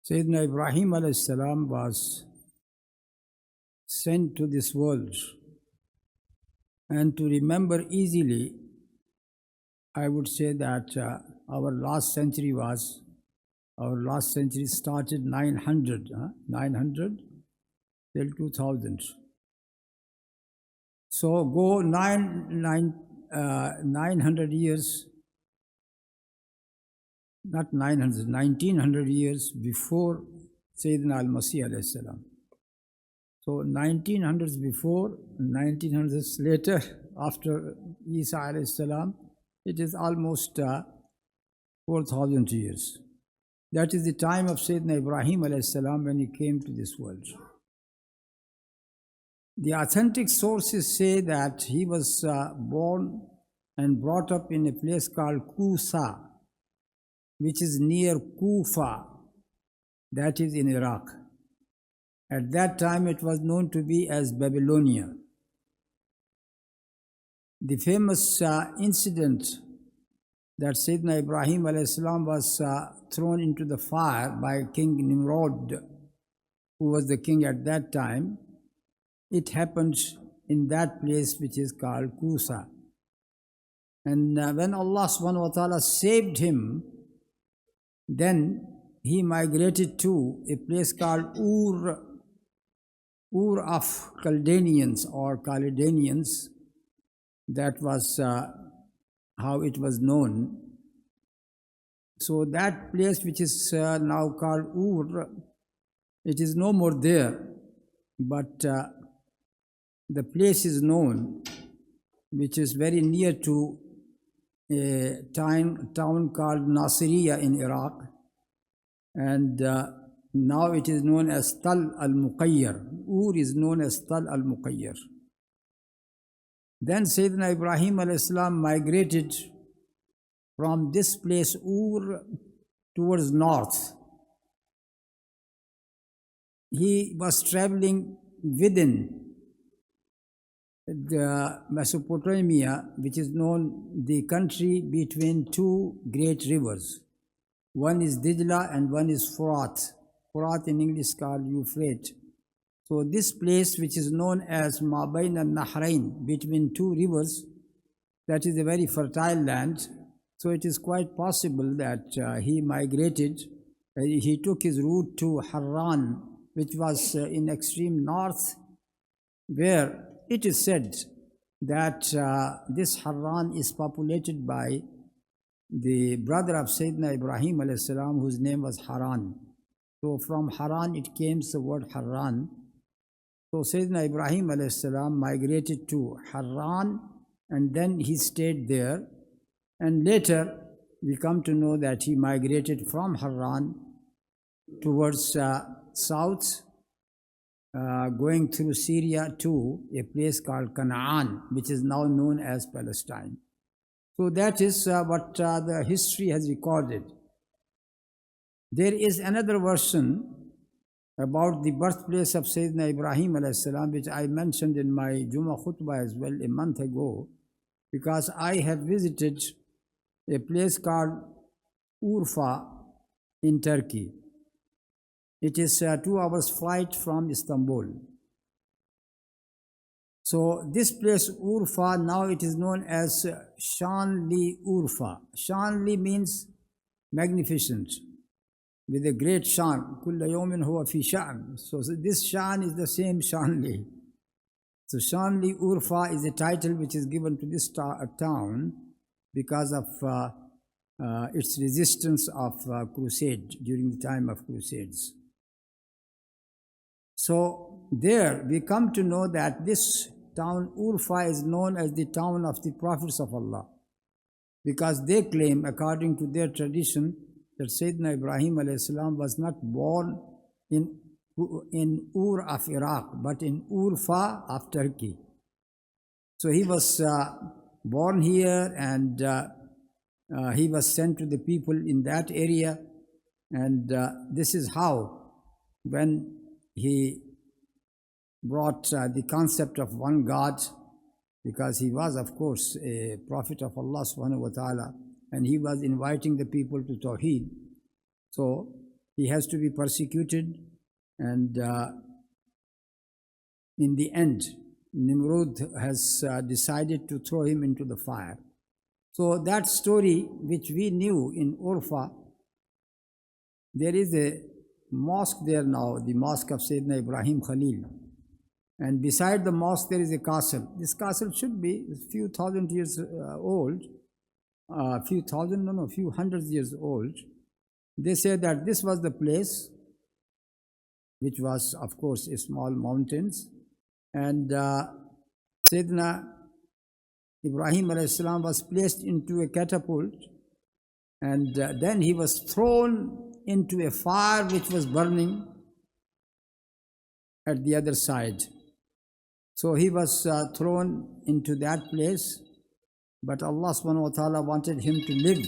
Sayyidina Ibrahim alayhi salam was sent to this world, and to remember easily, I would say that our last century started 900 till 2000. So go 900 years, not 900, 1900 years before Sayyidina al-Masih alayhi salam. So 1900s before, 1900s later, after Isa alayhi salam, it is almost 4,000 years. That is the time of Sayyidina Ibrahim alayhi salam when he came to this world. The authentic sources say that he was born and brought up in a place called Kusa, which is near Kufa, that is in Iraq. At that time it was known to be as Babylonia. The famous incident that Sayyidina Ibrahim alayhi salam was thrown into the fire by King Nimrod, who was the king at that time, it happened in that place which is called Kusa. And when Allah subhanahu wa ta'ala saved him, then he migrated to a place called Ur of Chaldeans or Chaldeans. That was how it was known. So that place which is now called Ur, it is no more there, but the place is known, which is very near to a town called Nasiriyah in Iraq, and now it is known as Tal al-Muqayyar. Ur is known as Tal al-Muqayyar. Then Sayyidina Ibrahim alayhi salam migrated from this place Ur towards north. He was traveling within the Mesopotamia, which is known the country between two great rivers. One is Dijla and one is Furat. Furat in English called Euphrates. So this place, which is known as Mabain al-Nahrain, between two rivers, that is a very fertile land. So it is quite possible that he migrated, he took his route to Harran, which was in extreme north, where it is said that this Harran is populated by the brother of Sayyidina Ibrahim alayhi salam, whose name was Haran. So from Haran it came the word Harran. So Sayyidina Ibrahim alayhi salam migrated to Harran, and then he stayed there. And later we come to know that he migrated from Harran towards south, going through Syria to a place called Canaan, which is now known as Palestine. So that is what the history has recorded. There is another version about the birthplace of Sayyidina Ibrahim alayhi salam, which I mentioned in my Jummah khutbah as well a month ago, because I have visited a place called Urfa in Turkey. It is 2 hours flight from Istanbul. So this place Urfa, now it is known as Shanli Urfa. Shanli means magnificent, with a great shan. Kulla yawmin huwa fi shan. So this shan is the same Shanli. So Shanli Urfa is a title which is given to this town because of its resistance of crusade during the time of crusades. So there we come to know that this town Urfa is known as the town of the prophets of Allah, because they claim, according to their tradition, that Sayyidina Ibrahim alayhi salam was not born in Ur of Iraq, but in Urfa of Turkey. So he was born here, and he was sent to the people in that area, and this is how, when he brought the concept of one God, because he was, of course, a prophet of Allah subhanahu wa ta'ala, and he was inviting the people to Tawhid. So he has to be persecuted, and in the end, Nimrod has decided to throw him into the fire. So that story which we knew in Urfa, there is a mosque there now, the mosque of Sayyidina Ibrahim Khalil. And beside the mosque there is a castle. This castle should be a few thousand years old, few hundreds years old. They say that this was the place, which was of course a small mountains, and Sayyidina Ibrahim a.s. was placed into a catapult, and then he was thrown into a fire which was burning at the other side. So he was thrown into that place, but Allah subhanahu wa ta'ala wanted him to live.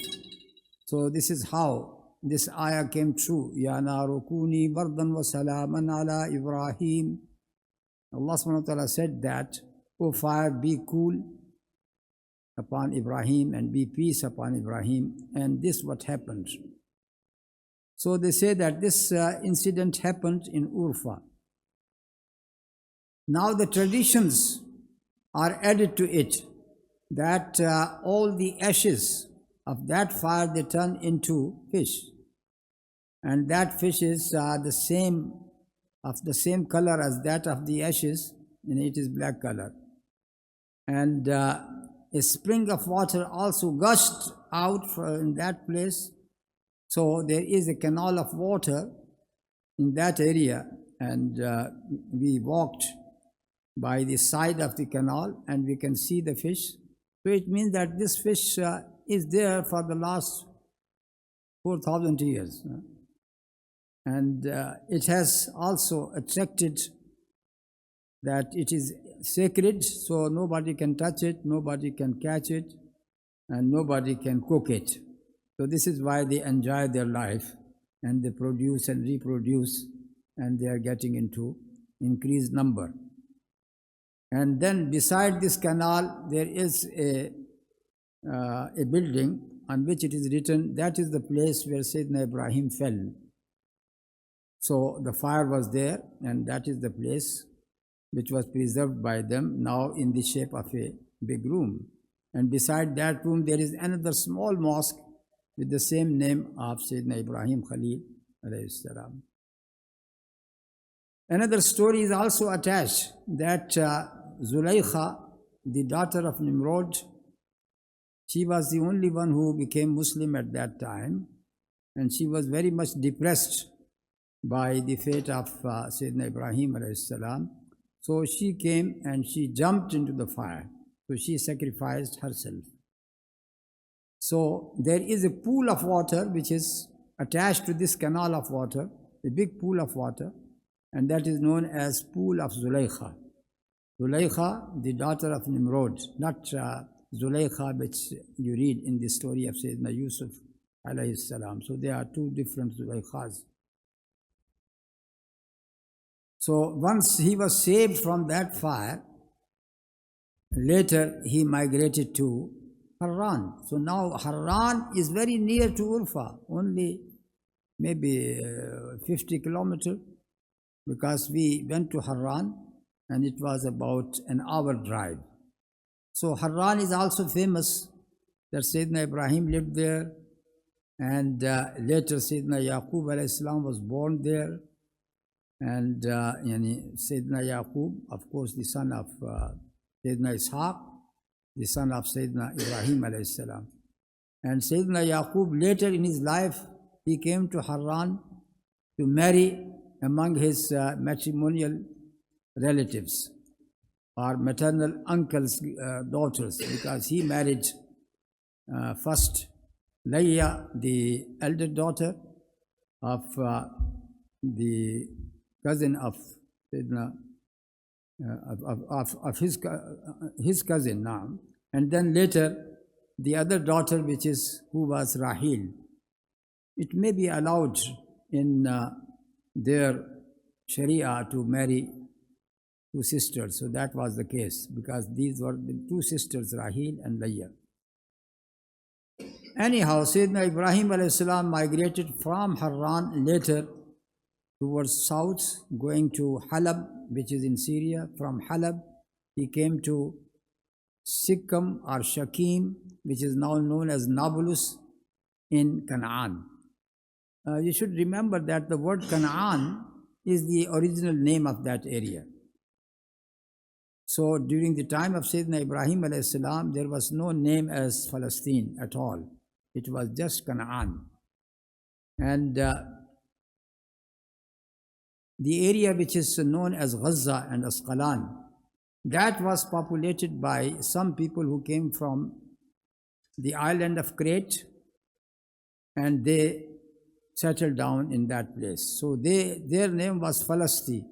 So this is how this ayah came true. Ya naru kuni bardan wa salaman ala Ibrahim. Allah subhanahu wa ta'ala said that, O fire, be cool upon Ibrahim and be peace upon Ibrahim. And this what happened. So they say that this incident happened in Urfa. Now the traditions are added to it, that all the ashes of that fire they turn into fish, and that fish is the same color as that of the ashes, and it is black color. And a spring of water also gushed out in that place. So there is a canal of water in that area, and we walked by the side of the canal and we can see the fish. So it means that this fish is there for the last 4,000 years. And it has also attracted that it is sacred, so nobody can touch it, nobody can catch it, and nobody can cook it. So this is why they enjoy their life, and they produce and reproduce, and they are getting into increased number. And then beside this canal there is a building on which it is written, that is the place where Sayyidina Ibrahim fell. So the fire was there, and that is the place which was preserved by them, now in the shape of a big room. And beside that room there is another small mosque with the same name of Sayyidina Ibrahim Khalil alayhi salam. Another story is also attached, that Zulaykha, the daughter of Nimrod, she was the only one who became Muslim at that time, and she was very much depressed by the fate of Sayyidina Ibrahim alayhi salam. So she came and she jumped into the fire. So she sacrificed herself. So there is a pool of water which is attached to this canal of water, a big pool of water, and that is known as Pool of Zulaykha. Zulaykha, the daughter of Nimrod, not Zulaykha which you read in the story of Sayyidina Yusuf alayhi salam. So there are two different Zulaikhas. So once he was saved from that fire, later he migrated to Haran. So now Haran is very near to Urfa, only maybe 50 kilometers, because we went to Haran and it was about an hour drive. So Haran is also famous that Sayyidina Ibrahim lived there, and later Sayyidina Yaqub alayhi salam was born there. And Sayyidina Yaqub, of course, the son of Sayyidina Ishaq, the son of Sayyidina Ibrahim alayhi salam. And Sayyidina Yaqub later in his life, he came to Haran to marry among his matrimonial relatives or maternal uncle's daughters, because he married first Layya, the elder daughter of the cousin of Sayyidina, of his cousin now, and then later the other daughter, who was Rahil. It may be allowed in their Sharia to marry two sisters, so that was the case, because these were the two sisters, Rahil and Layya. Anyhow, Sayyidina Ibrahim alayhi salam migrated from Haran later towards south, going to Halab, which is in Syria. From Halab, he came to Sikkim or Shakim, which is now known as Nablus in Canaan. You should remember that the word Canaan is the original name of that area. So during the time of Sayyidina Ibrahim alayhi salam, there was no name as Palestine at all. It was just Canaan. And the area which is known as Gaza and Asqalan, that was populated by some people who came from the island of Crete, and they settled down in that place. So their name was Palestine.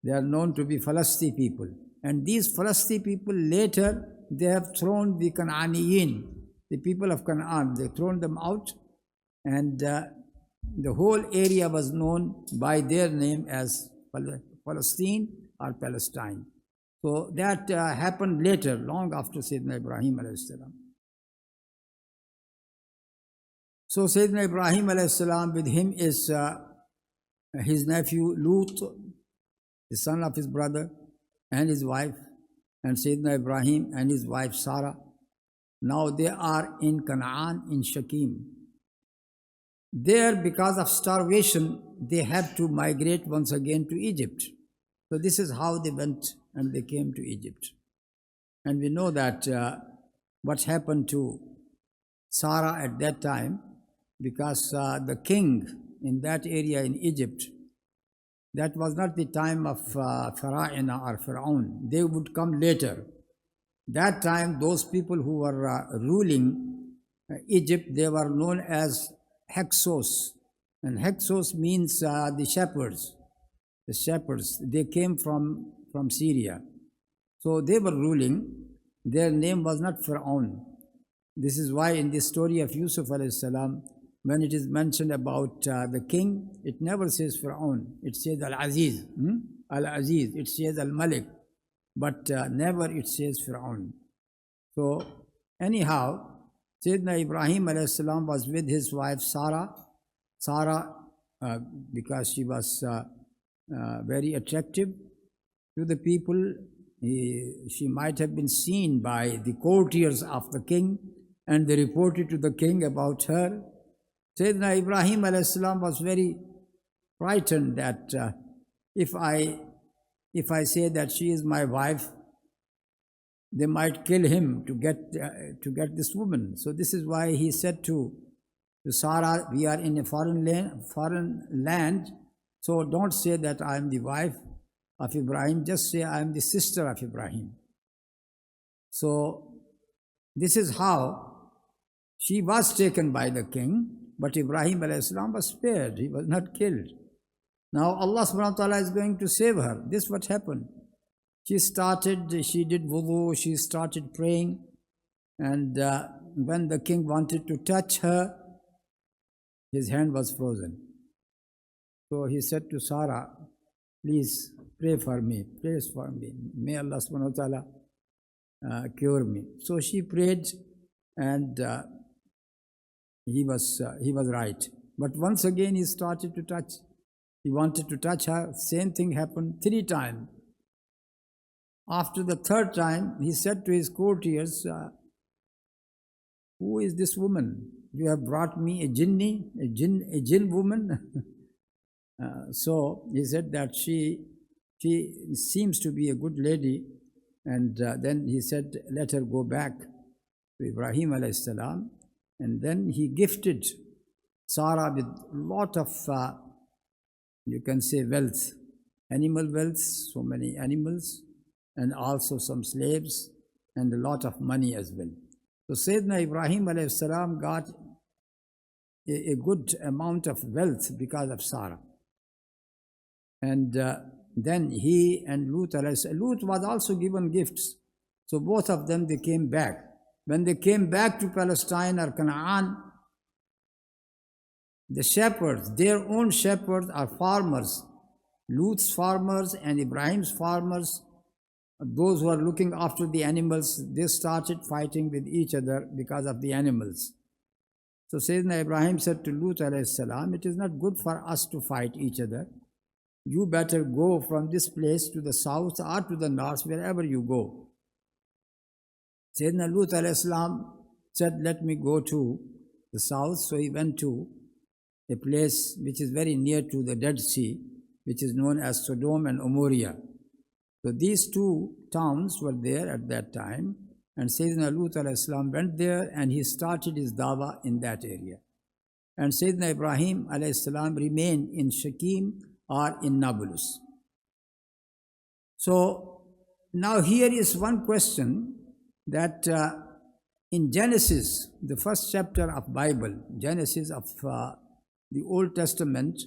They are known to be Palestine people. And these Palestine people later, they have thrown the Canaaniyin, the people of Canaan, they thrown them out, and the whole area was known by their name as Palestine or Palestine. So that happened later, long after Sayyidina Ibrahim alayhi salam. So Sayyidina Ibrahim alayhi salam, with him is his nephew Lut, the son of his brother, and his wife, and Sayyidina Ibrahim and his wife Sarah. Now they are in Canaan, in Shakim. There, because of starvation, they had to migrate once again to Egypt. So this is how they went and they came to Egypt. And we know that what happened to Sarah at that time, because the king in that area in Egypt, that was not the time of Pharaoh or Pharaoh. They would come later. That time, those people who were ruling Egypt, they were known as Hyksos. And Hyksos means the shepherds. The shepherds, they came from Syria. So they were ruling. Their name was not Pharaoh. This is why in the story of Yusuf alayhi salam, when it is mentioned about the king, it never says Pharaoh. It says Al-Aziz. Al-Aziz. It says Al-Malik. But never it says Pharaoh. So anyhow, Sayyidina Ibrahim alayhi salam was with his wife Sarah. Sarah, because she was very attractive to the people, she might have been seen by the courtiers of the king, and they reported to the king about her. Sayyidina Ibrahim alayhi salam was very frightened that if I say that she is my wife, they might kill him to get this woman. So this is why he said to Sarah, we are in a foreign land, so don't say that I am the wife of Ibrahim, just say I am the sister of Ibrahim. So this is how she was taken by the king, but Ibrahim alayhi salam was spared, he was not killed. Now Allah subhanahu wa ta'ala is going to save her. This is what happened. She did wudu, she started praying, and when the king wanted to touch her, his hand was frozen. So he said to Sarah, please pray for me, may Allah subhanahu wa ta'ala cure me. So she prayed, and he was right. But once again he started to touch. He wanted to touch her. Same thing happened 3 times. After the 3rd time, he said to his courtiers, who is this woman? You have brought me a jinn woman? So he said that she seems to be a good lady. And then he said, let her go back to Ibrahim alayhi salam. And then he gifted Sarah with a lot of, you can say, wealth, animal wealth, so many animals, and also some slaves, and a lot of money as well. So Sayyidina Ibrahim alayhi salam got a good amount of wealth because of Sarah. And then he and Lut was also given gifts. So both of them, they came back. When they came back to Palestine or Canaan, the shepherds, their own shepherds are farmers. Lut's farmers and Ibrahim's farmers those who are looking after the animals, they started fighting with each other because of the animals. So Sayyidina Ibrahim said to Lut alayhi salam, it is not good for us to fight each other. You better go from this place to the south or to the north, wherever you go. Sayyidina Lut alayhi salam said, let me go to the south. So he went to a place which is very near to the Dead Sea, which is known as Sodom and Gomorrah. So these two towns were there at that time, and Sayyidina Lut alayhi salam went there and he started his dawah in that area. And Sayyidina Ibrahim alayhi salam remained in Shakim or in Nablus. So now here is one question that in Genesis, the first chapter of Bible, Genesis of the Old Testament,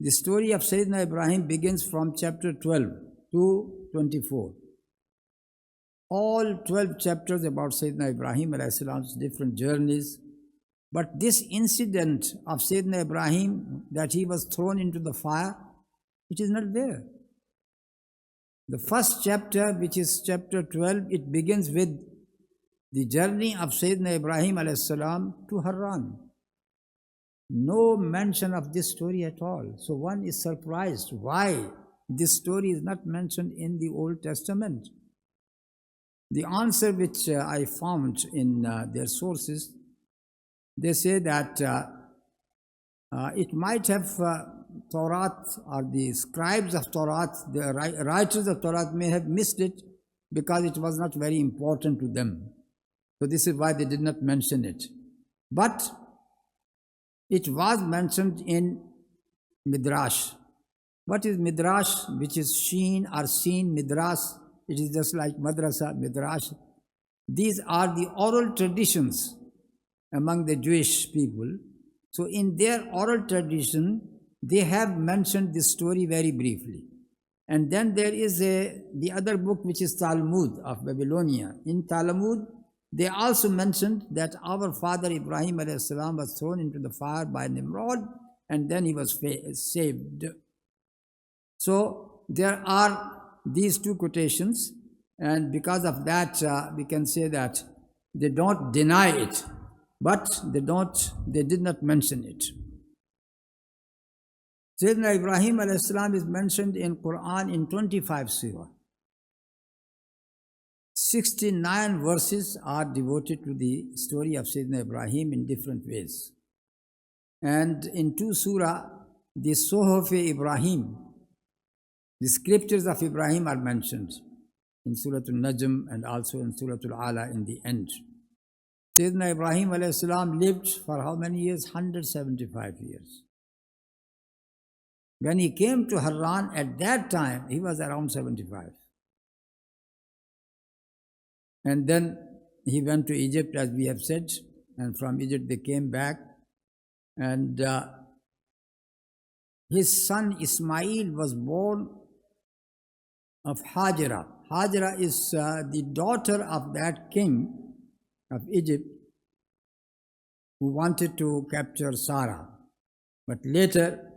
the story of Sayyidina Ibrahim begins from chapter 12 to 24. All 12 chapters about Sayyidina Ibrahim alayhi salam's different journeys. But this incident of Sayyidina Ibrahim, that he was thrown into the fire, it is not there. The first chapter, which is chapter 12, it begins with the journey of Sayyidina Ibrahim alayhi salam to Haran. No mention of this story at all. So one is surprised why this story is not mentioned in the Old Testament. The answer which I found in their sources, they say that it might have Torah, or the scribes of Torah, the writers of Torah may have missed it because it was not very important to them. So this is why they did not mention it. But it was mentioned in Midrash. What is Midrash? Which is Sheen or Seen, Midrash. It is just like Madrassah, Midrash. These are the oral traditions among the Jewish people. So in their oral tradition, they have mentioned this story very briefly. And then there is the other book, which is Talmud of Babylonia. In Talmud, they also mentioned that our father Ibrahim alayhi salam was thrown into the fire by Nimrod, and then he was saved. So there are these two quotations, and because of that, we can say that they don't deny it, but they did not mention it. Sayyidina Ibrahim alayhi salam is mentioned in Quran in 25 surah. 69 verses are devoted to the story of Sayyidina Ibrahim in different ways. And in 2 surah, the Suhaib Ibrahim, the scriptures of Ibrahim are mentioned in Surah Al-Najm and also in Surah Al-Ala in the end. Sayyidina Ibrahim alayhi salam lived for how many years? 175 years. When he came to Haran, at that time, he was around 75. And then he went to Egypt, as we have said, and from Egypt they came back. And his son Ismail was born of Hajara. Hajara is the daughter of that king of Egypt who wanted to capture Sarah. But later,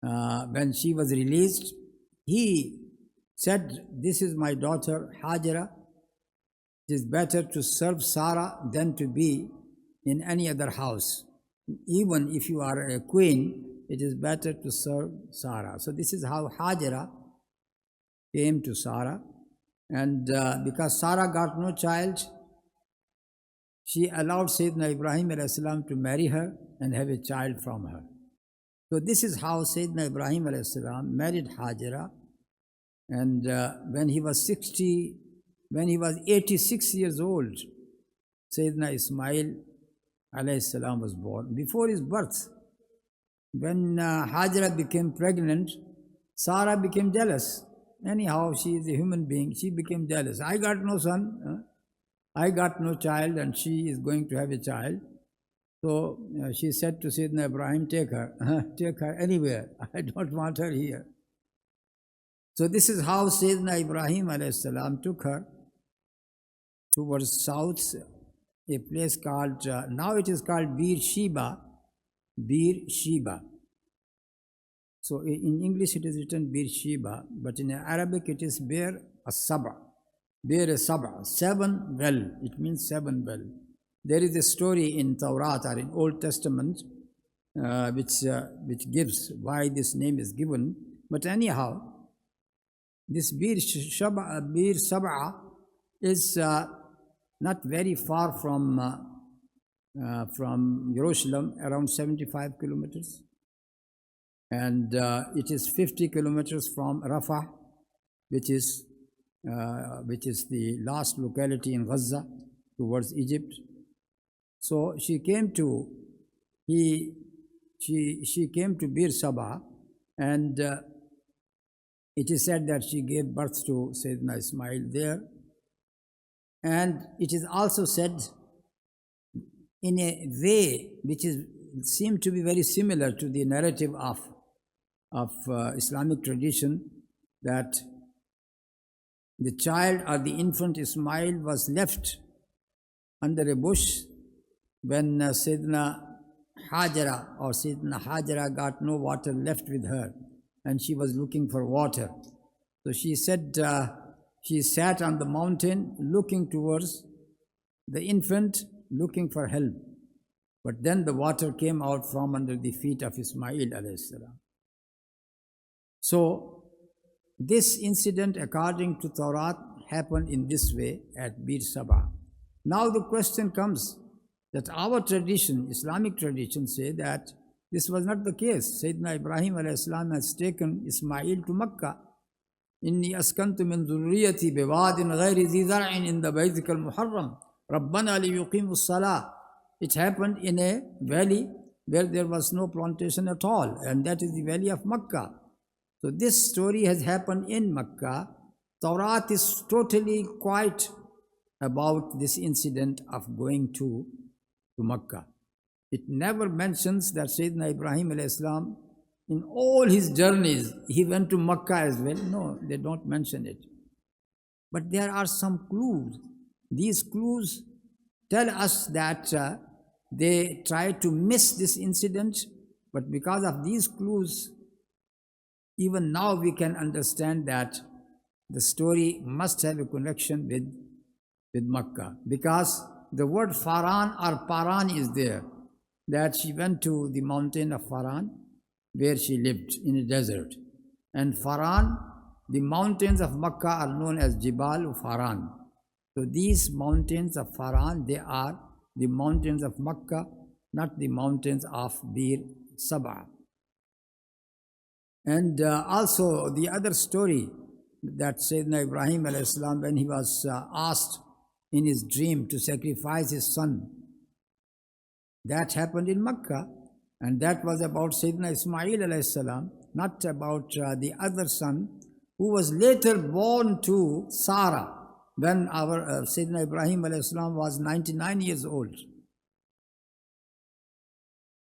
when she was released, he said, "This is my daughter Hajara. It is better to serve Sarah than to be in any other house. Even if you are a queen, it is better to serve Sarah." So this is how Hajara came to Sarah. And because Sarah got no child, she allowed Sayyidina Ibrahim alayhi salam to marry her and have a child from her. So this is how Sayyidina Ibrahim alayhi salam married Hajara. And when he was 86 years old, Sayyidina Ismail alayhi salam was born. Before his birth, when Hajara became pregnant, Sarah became jealous. Anyhow, she is a human being. She became jealous. I got no son, I got no child, and she is going to have a child. So she said to Sayyidina Ibrahim, take her anywhere. I don't want her here. So this is how Sayyidina Ibrahim alayhi salam took her towards south, a place called, now it is called Beersheba. So in English it is written Beersheba, but in Arabic it is Beer As-Saba. Bir Saba, seven well. It means seven well. There is a story in Tawrat or in Old Testament which gives why this name is given. But anyhow, this Bir Saba is not very far from Jerusalem, around 75 kilometers. And it is 50 kilometers from Rafah, which is the last locality in Gaza towards Egypt. So she came to Bir Saba, and it is said that she gave birth to Sayyidina Ismail there. And it is also said in a way which seemed to be very similar to the narrative of Islamic tradition, that the child or the infant Ismail was left under a bush when Sayyidina Hajara got no water left with her, and she was looking for water. So she said she sat on the mountain looking towards the infant, looking for help. But then the water came out from under the feet of Ismail alayhi salam. So this incident, according to Tawrat, happened in this way at Bir Saba. Now the question comes that our tradition, Islamic tradition, say that this was not the case. Sayyidina Ibrahim alayhi salam has taken Ismail to Makkah. Inni askantu min dhurriyati biwadin ghayri zi zar'in in the Baytik al-Muharram. Rabbana li yuqimu salah. It happened in a valley where there was no plantation at all, and that is the valley of Makkah. So this story has happened in Makkah. Tawrat is totally quiet about this incident of going to Makkah. It never mentions that Sayyidina Ibrahim alayhi salam, in all his journeys, he went to Makkah as well. No, they don't mention it. But there are some clues. These clues tell us that they tried to miss this incident, but because of these clues, even now we can understand that the story must have a connection with Makkah, because the word Faran or Paran is there, that she went to the mountain of Faran where she lived in a desert. And Faran, the mountains of Makkah are known as Jibal Faran. So these mountains of Faran, they are the mountains of Makkah, not the mountains of Bir Saba. And also the other story that Sayyidina Ibrahim alayhi salam, when he was asked in his dream to sacrifice his son, that happened in Makkah, and that was about Sayyidina Ismail alayhi salam, not about the other son who was later born to Sarah when our Sayyidina Ibrahim alayhi salam was 99 years old.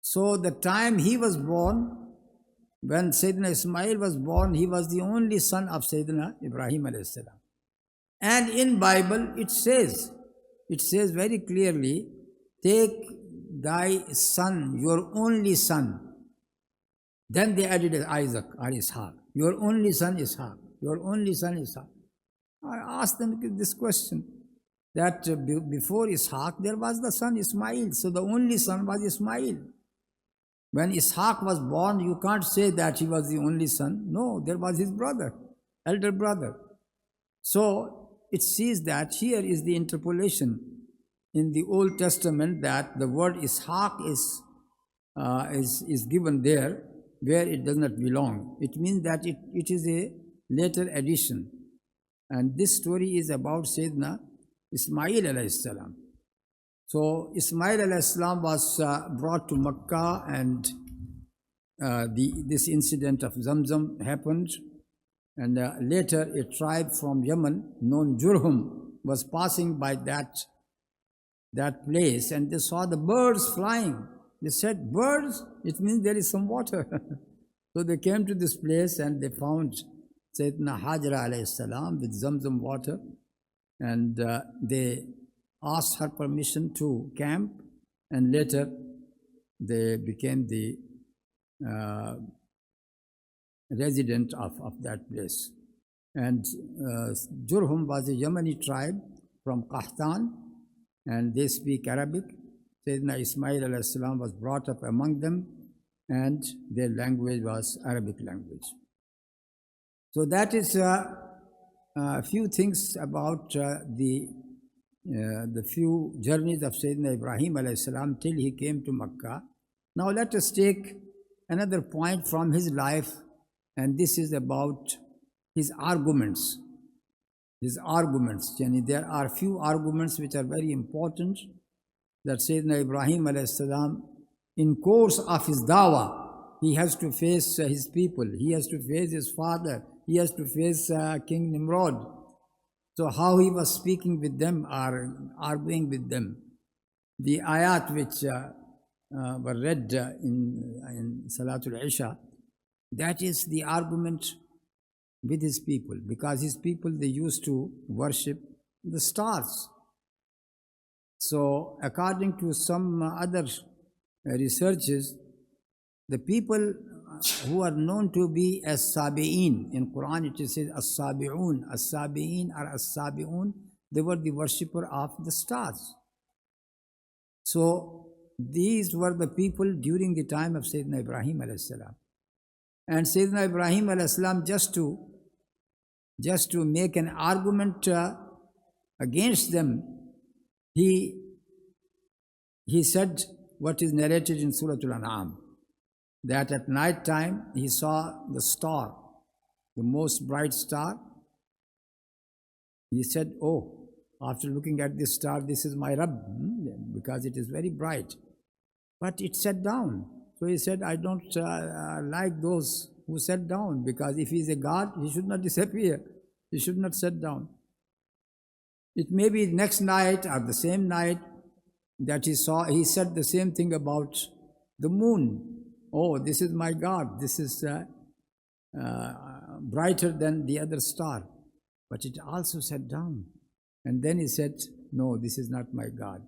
So the time he was born, when Sayyidina Ismail was born, he was the only son of Sayyidina Ibrahim alayhi salam. And in Bible it says very clearly, take thy son, your only son. Then they added Isaac or Ishaq. Your only son Ishaq. Your only son Ishaq. I asked them this question, that before Ishaq there was the son Ismail, so the only son was Ismail. When Ishaq was born, you can't say that he was the only son. No, there was his brother, elder brother. So it says that here is the interpolation in the Old Testament, that the word Ishaq is given there where it does not belong. It means that it is a later addition. And this story is about Sayyidina Ismail alayhi salam. So Ismail alayhi salam was brought to Makkah, and this incident of Zamzam happened. And later a tribe from Yemen, known Jurhum, was passing by that place, and they saw the birds flying. They said, birds? It means there is some water. So they came to this place and they found Sayyidina Hajara alayhi salam with Zamzam water, and they asked her permission to camp, and later they became the resident of that place. And Jurhum was a Yemeni tribe from Qahtan, and they speak Arabic. Sayyidina Ismail alayhi salam was brought up among them, and their language was Arabic language. So that is a few things about the few journeys of Sayyidina Ibrahim alayhi salam till he came to Makkah. Now let us take another point from his life, and this is about his arguments. His arguments. Yani there are few arguments which are very important that Sayyidina Ibrahim alayhi salam, in course of his dawah, he has to face his people, he has to face his father, he has to face King Nimrod. So how he was speaking with them or arguing with them. The ayat which were read in Salatul Isha, that is the argument with his people, because his people, they used to worship the stars. So according to some other researches, the people who are known to be as Sabi'in, in Quran it says as-Sabi'un, as-Sabi'in or as-Sabi'un, they were the worshipper of the stars. So these were the people during the time of Sayyidina Ibrahim alayhi salam. And Sayyidina Ibrahim alayhi salam, just to make an argument against them, he said what is narrated in Surah Al-An'am, that at night time he saw the star, the most bright star. He said, oh, after looking at this star, this is my Rabb, because it is very bright. But it sat down. So he said, I don't like those who sat down, because if he is a God, he should not disappear. He should not sit down. It may be next night or the same night that he said the same thing about the moon. Oh, this is my God. This is brighter than the other star. But it also sat down. And then he said, no, this is not my God.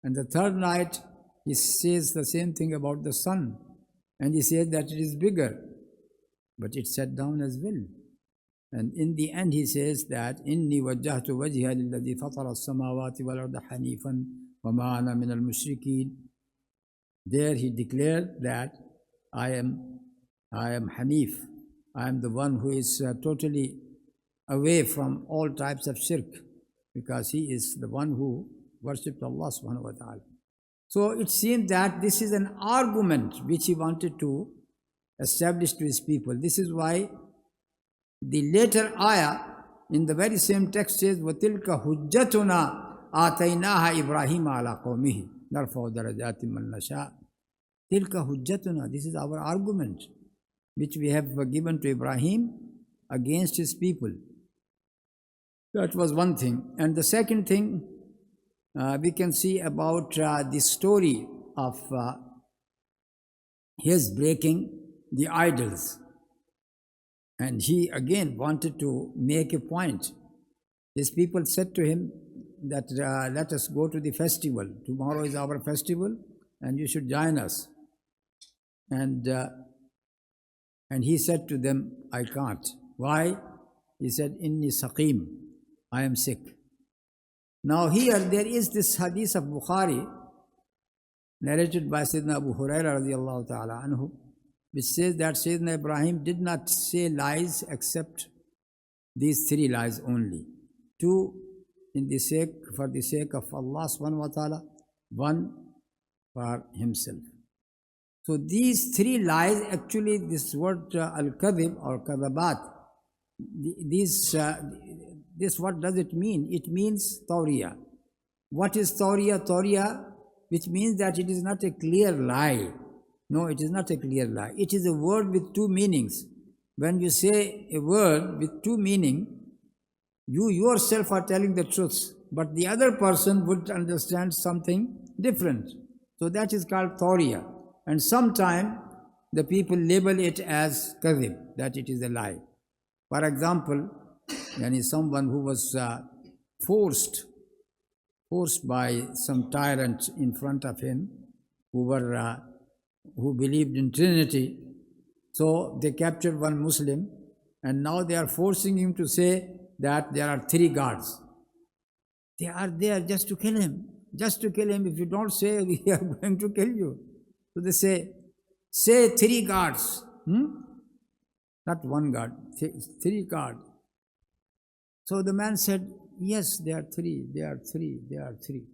And the third night, he says the same thing about the sun. And he says that it is bigger. But it sat down as well. And in the end, he says that, إِنِّي وَجَّهْتُ وَجْهِيَ لِلَّذِي فَطَرَ السَّمَاوَاتِ وَالْأَرْضَ حَنِيفًا وَمَا أَنَا مِنَ الْمُشْرِكِينَ. There he declared that I am Hanif. I am the one who is totally away from all types of shirk, because he is the one who worshipped Allah subhanahu wa ta'ala. So it seems that this is an argument which he wanted to establish to his people. This is why the later ayah in the very same text says, وَتِلْكَ حُجَّتُنَا آتَيْنَاهَا إِبْرَاهِيمَ عَلَىٰ قَوْمِهِ نَرْفَعُ دَرَجَاتٍ مَّن نَشَاءُ. تِلْكَ حُجَّتُنَا, this is our argument which we have given to Ibrahim against his people. That was one thing. And the second thing we can see about the story of his breaking the idols. And he again wanted to make a point. His people said to him that let us go to the festival. Tomorrow is our festival and you should join us. And he said to them, I can't. Why? He said, Inni saqim, I am sick. Now here there is this hadith of Bukhari narrated by Sayyidina Abu Hurairah radiallahu ta'ala anhu, which says that Sayyidina Ibrahim did not say lies except these three lies only. Two for the sake of Allah subhanahu wa ta'ala, one for himself. So these three lies, actually this word al-kadhib or kadhabat, this what does it mean? It means tawriya. What is tawriya? Tawriya, which means that it is not a clear lie. No, it is not a clear lie. It is a word with two meanings. When you say a word with two meanings, you yourself are telling the truth, but the other person would understand something different. So that is called tawriya. And sometimes the people label it as kadhib, that it is a lie. For example, someone who was forced by some tyrant in front of him, who believed in Trinity. So they captured one Muslim And now they are forcing him to say that there are three gods. They are there just to kill him. Just to kill him. If you don't say, we are going to kill you. So they say three gods. Not one God, three gods. So the man said, yes, there are three, there are three, there are three.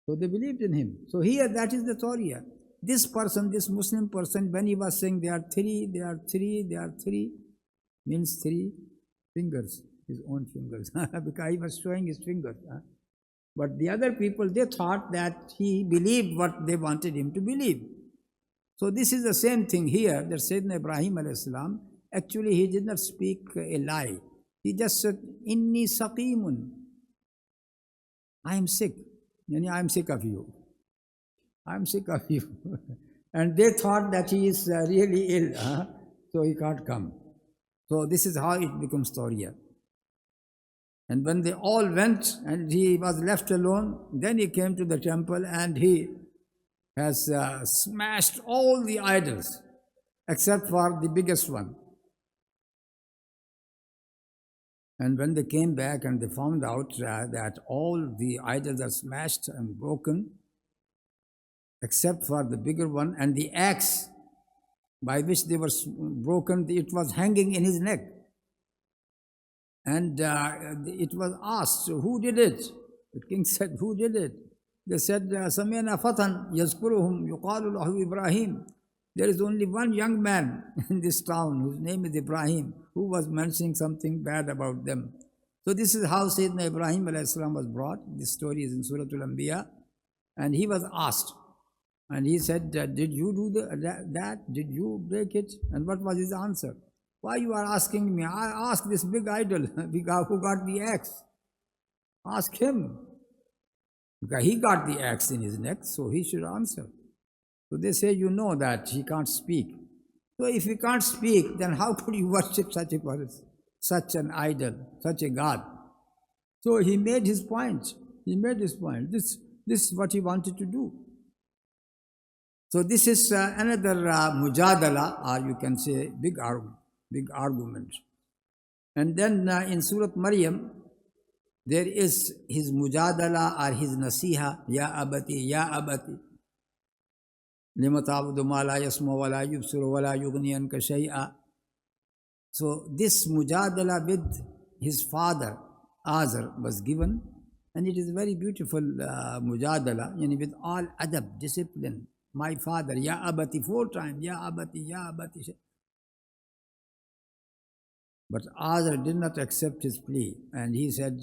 So they believed in him. So here, that is the story. This person, this Muslim person, when he was saying there are three, there are three, there are three, means three fingers, his own fingers, because he was showing his fingers. But the other people, they thought that he believed what they wanted him to believe. So this is the same thing here, that Sayyidina Ibrahim alayhi salam, actually he did not speak a lie. He just said, Inni saqimun. I am sick. I am sick of you. I am sick of you. And they thought that he is really ill, so he can't come. So this is how it becomes story. And when they all went and he was left alone, then he came to the temple and he has smashed all the idols except for the biggest one. And when they came back and they found out that all the idols are smashed and broken, except for the bigger one, and the axe by which they were broken, it was hanging in his neck. And it was asked, who did it? The king said, who did it? They said, Samina Fatan Yazkuruhum yuqalu lahu Ibrahim. There is only one young man in this town whose name is Ibrahim, who was mentioning something bad about them. So this is how Sayyidina Ibrahim alayhi salam was brought. This story is in Surah Al-Anbiya. And he was asked, and he said, did you do that? Did you break it? And what was his answer? Why you are asking me? I asked this big idol who got the axe. Ask him. Because he got the axe in his neck, so he should answer. So they say, you know that he can't speak. So if he can't speak, then how could you worship such a person, such an idol, such a God? So he made his point. He made his point. This is what he wanted to do. So this is another mujadala, or you can say big argument. And then in Surah Maryam, there is his mujadala or his nasiha, ya abati, lima ta'budu ma la yasma wa la yubsiru wa la yughni anka shay'a. So this mujadala with his father, Azar, was given, and it is very beautiful mujadala, with all adab, discipline. My father, ya abati, 4 times, ya abati, ya abati. But Azar did not accept his plea, and he said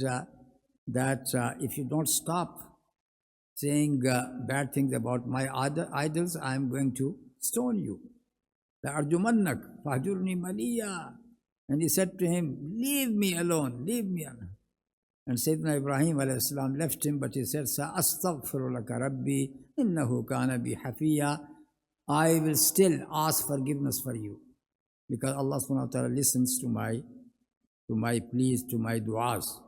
that if you don't stop saying bad things about my idols, I am going to stone you. لَأَرْجُمَنَّكَ فَهْجُرْنِي مَلِيًّا. And he said to him, leave me alone, leave me alone. And Sayyidina Ibrahim alayhi salam left him, but he said, سَأَسْتَغْفِرُ لَكَ رَبِّي إِنَّهُ كَانَ بِي حَفِيًّا. I will still ask forgiveness for you, because Allah subhanahu wa ta'ala listens to my pleas, to my du'as.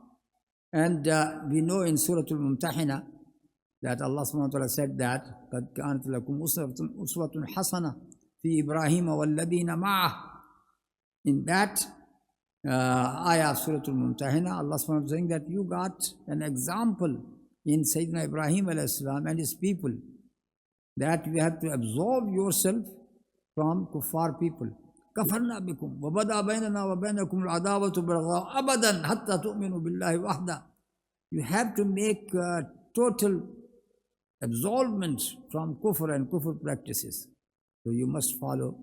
And we know in Surah Al-Mumtahina that Allah subhanahu wa ta'ala said that قَدْ كَانَتْ لَكُمْ أُسْوَةٌ حَسَنَةٌ فِي إِبْرَاهِيمَ وَالَّذِينَ مَعَهُ. In that ayah of Surah Al-Mumtahina, Allah subhanahu wa ta'ala is saying that you got an example in Sayyidina Ibrahim alayhi salam and his people, that you have to absolve yourself from kuffar people. كَفَرْنَا بِكُمْ وَبَدَى بَيْنَنَا وَبَيْنَكُمُ الْعَدَاوَةُ بَالْبَغْضَاءُ أَبَدًا حَتَّى تُؤْمِنُوا بِاللَّهِ وَحْدَهُ. You have to make total absolvement from kufr and kufr practices. So you must follow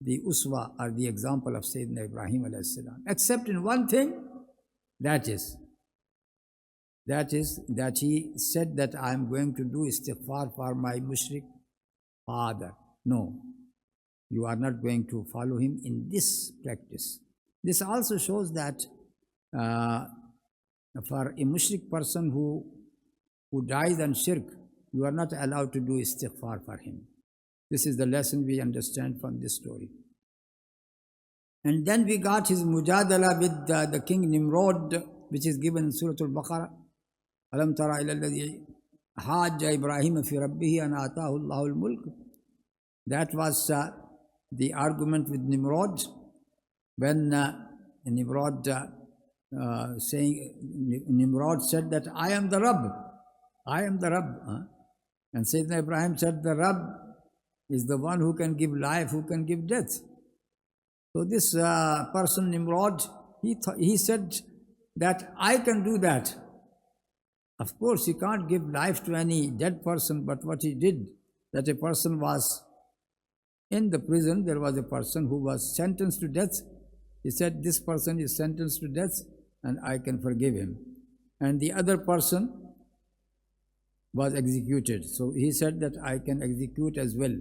the uswa or the example of Sayyidina Ibrahim alayhi salam, except in one thing, that is that he said that I am going to do istighfar for my mushrik father. No, you are not going to follow him in this practice. This also shows that for a mushrik person who dies on shirk, you are not allowed to do istighfar for him. This is the lesson we understand from this story. And then we got his mujadala with the king Nimrod, which is given in Surah Al-Baqarah. أَلَمْ تَرَ إِلَى الَّذِي حَاجَّ إِبْرَاهِيمَ فِي رَبِّهِ أَنْ آتَاهُ اللَّهُ الْمُلْكَ. That was the argument with Nimrod. When Nimrod Nimrod said that I am the Rabb, I am the Rabb. And Sayyidina Ibrahim said the Rabb is the one who can give life, who can give death. So this person Nimrod, he said that I can do that. Of course, he can't give life to any dead person, but what he did, that a person was in the prison, there was a person who was sentenced to death. He said, this person is sentenced to death and I can forgive him. And the other person was executed. So he said that I can execute as well.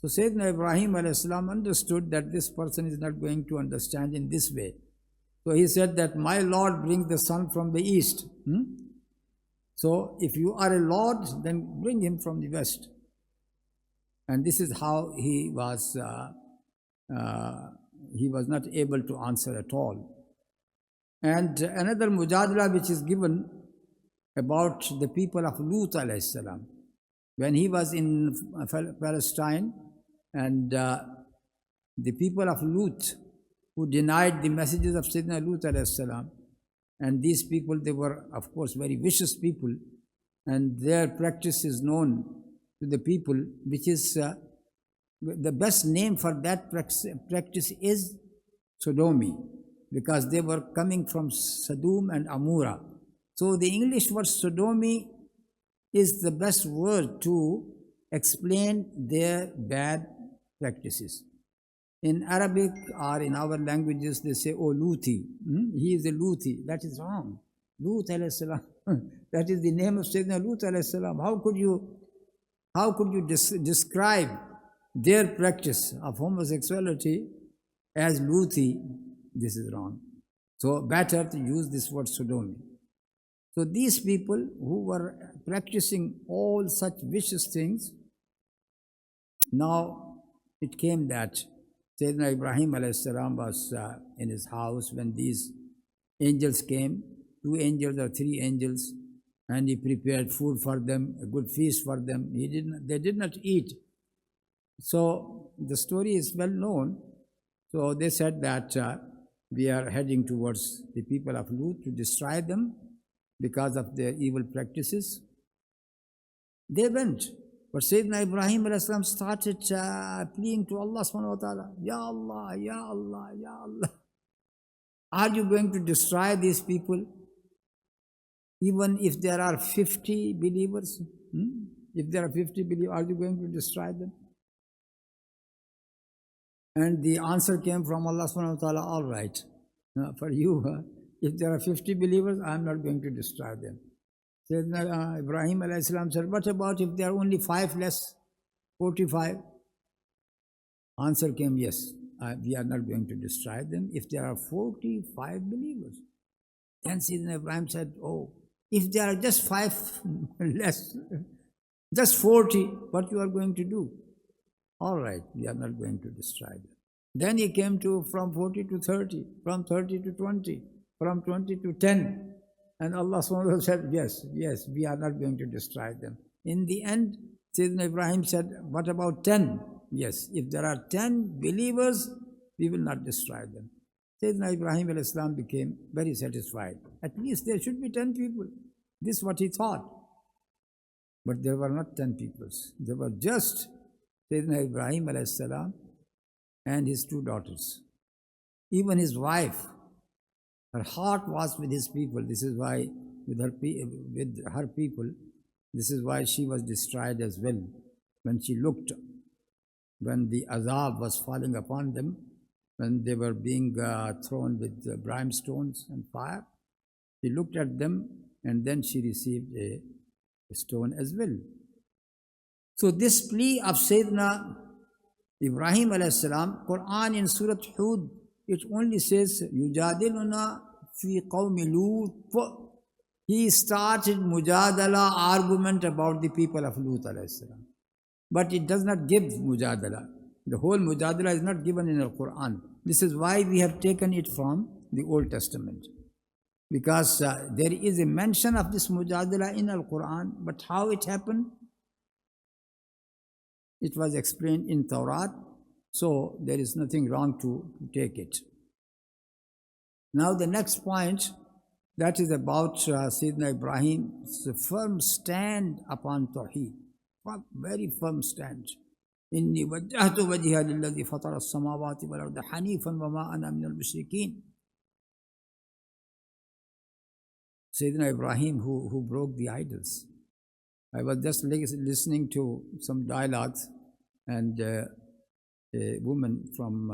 So Sayyidina Ibrahim understood that this person is not going to understand in this way. So he said that my Lord brings the sun from the east. So if you are a Lord, then bring him from the west. And this is how he was not able to answer at all. And another mujadala which is given about the people of Lut alayhi salam. When he was in Palestine, and the people of Lut who denied the messages of Sayyidina Lut alayhi salam, and these people, they were of course very vicious people, and their practice is known to the people, which is the best name for that practice is sodomy, because they were coming from Sodom and Amora. So the English word sodomy is the best word to explain their bad practices. In Arabic or in our languages, they say, oh, Luthi. He is a Luthi. That is wrong. Lut alayhi salam. That is the name of Sayyidina Lut alayhi salam. How could you describe their practice of homosexuality as Luthi? This is wrong. So better to use this word sodomy. So these people who were practicing all such vicious things, now it came that Sayyidina Ibrahim alayhi salam was in his house when these angels came, 2 angels or 3 angels, and he prepared food for them, a good feast for them. They did not eat. So the story is well known. So they said that we are heading towards the people of Lut to destroy them because of their evil practices. They went. But Sayyidina Ibrahim ﷺ started pleading to Allah subhanahu wa ta'ala, Ya Allah, Ya Allah, Ya Allah. Are you going to destroy these people? Even if there are 50 believers? If there are 50 believers, are you going to destroy them? And the answer came from Allah subhanahu wa ta'ala, all right. For you, if there are 50 believers, I am not going to destroy them. Sayyidina Ibrahim alayhi salam said, what about if there are only 5 less, 45? Answer came, yes, we are not going to destroy them if there are 45 believers. Then Sayyidina Ibrahim said, oh, if there are just 5 less, just 40, what you are going to do? All right, we are not going to destroy them. Then he came to from 40 to 30, from 30 to 20, from 20 to 10. And Allah subhanahu wa ta'ala said, yes, we are not going to destroy them. In the end, Sayyidina Ibrahim said, what about 10? Yes, if there are 10 believers, we will not destroy them. Sayyidina Ibrahim al-Islam became very satisfied. At least there should be 10 people. This is what he thought. But there were not 10 people. There were just Sayyidina Ibrahim al-Salam and his 2 daughters. Even his wife, her heart was with his people. This is why, with her people, this is why she was destroyed as well. When she looked, when the azab was falling upon them, when they were being thrown with brimstones and fire, she looked at them and then she received a stone as well. So this plea of Sayyidina Ibrahim alayhi salam, Quran in Surah Hud, it only says, Yujadiluna fi qawmi Lut. He started mujadala, argument about the people of Lut alayhi salam. But it does not give mujadala. The whole mujadala is not given in the Quran. This is why we have taken it from the Old Testament. Because there is a mention of this mujadala in Al-Quran, but how it happened, it was explained in Tawrat, so there is nothing wrong to take it. Now the next point, that is about Sayyidina Ibrahim's firm stand upon Tawhid. Very firm stand. إني وجهت وجهي للذي فطر السماوات والأرض حنيفا وما أنا من المشركين. Sayyidina Ibrahim who broke the idols. I was just listening to some dialogues, and a woman from